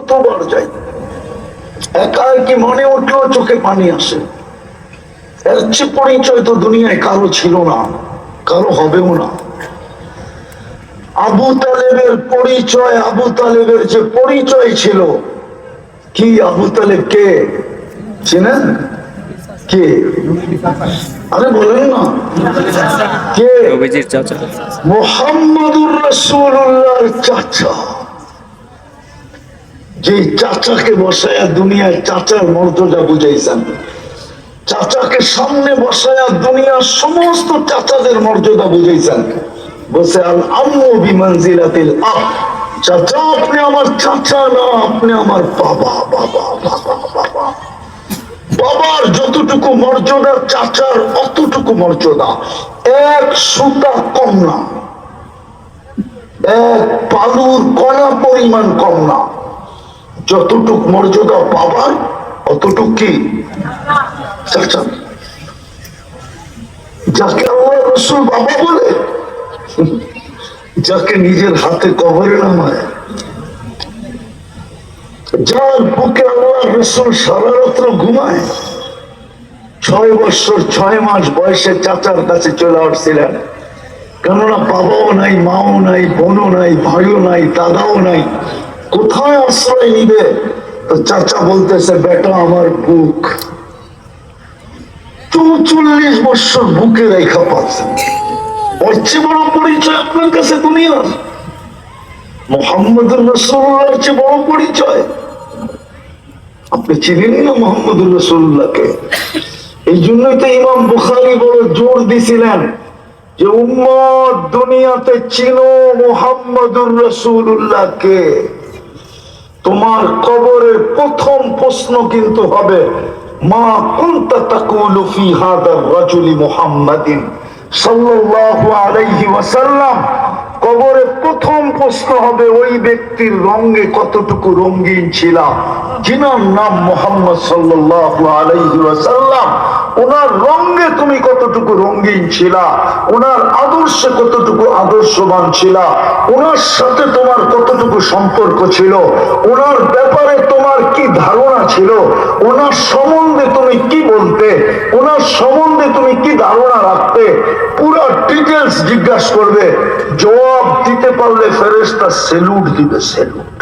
কতবার যাই, একা কি মনে উঠলেও চোখে পানি আসে। এর চেয়ে পরিচয় তো দুনিয়ায় কারো ছিল না, কারো হবেও না। আবু তালেবের পরিচয়, আবু তালেবের যে পরিচয় ছিল, কি আবু তালেব কে চিনেন? কে? আরে বলেন না কে? মুহাম্মদুর রাসূলুল্লাহর চাচা। যে চাচাকে বসায়া দুনিয়ার চাচার মর্যাদা বুঝাইছেন, চাচাকে সামনে বসায়া দুনিয়ার সমস্ত চাচাদের মর্যাদা বুঝাইছেন। বসে আল আম্মু বিমানজিলাতিল আব, চাচা আপনি আমার চাচা না, আপনি আমার বাবা। বাবা বাবা বাবা, বাবার যতটুকু মর্যাদা চাচার অতটুকু মর্যাদা, এক সুতা কম না, এক বালুর কণা পরিমাণ কম না। যতটুক মর্যাদা বাবার অতটুক কি চাচা। যাকে আল্লাহ রাসূল বাবা বলে, যাকে নিজের হাতে কবরে নামায়, যার বুকে আল্লাহ রাসূল সারা রাত্র ঘুমায়, 6 বছর 6 মাস বয়সে চাচার কাছে চলে আসছিলেন। কেননা বাবাও নাই, মাও নাই, বোনও নাই, ভাইও নাই, দাদাও নাই, কোথায় আশ্রয় নিবে? তো চাচা বলতেছে, বেটা আমার বুক। 44 বছর বুকে রেখা পাচ্ছেন। ওর চেয়ে বড় পরিচয় আপনার কাছে দুনিয়ার? মুহাম্মদুর রাসূলুল্লাহর চেয়ে বড় পরিচয়? আপনি চিনেন না মুহাম্মদুর রাসূলুল্লাহকে? এই জন্যই তো ইমাম বুখারী বড় জোর দিছিলেন যে উম্মত দুনিয়াতে চিনো মুহাম্মদুর রাসূলুল্লাহকে। তোমার কবরের প্রথম প্রশ্ন কিন্তু হবে, মা কুনতা তাকুলু ফি হাদার রাজুলি মুহাম্মাদিন সাল্লাল্লাহু আলাইহি ওয়াসাল্লাম। কবরে প্রথম প্রশ্ন হবে ওই ব্যক্তির রঙে কতটুকু রঙিন ছিল, যিনার নাম মুহাম্মদ সাল্লাল্লাহু আলাইহি ওয়াসাল্লাম। ওনার রঙে তুমি কতটুকু রঙিন ছিলা, ওনার আদর্শে কতটুকু আদর্শবান ছিলা, ওনার সাথে তোমার কতটুকু সম্পর্ক ছিল, ওনার ব্যাপারে তোমার কি ধারণা ছিল, ওনার সম্বন্ধে তুমি কি বলতে, ওনার সম্বন্ধে তুমি কি ধারণা রাখতে, পুরো ডিটেলস জিজ্ঞাসা করবে। জবাব দিতে পারলে ফেরেশতা সেলুট দিবে, সেলুট।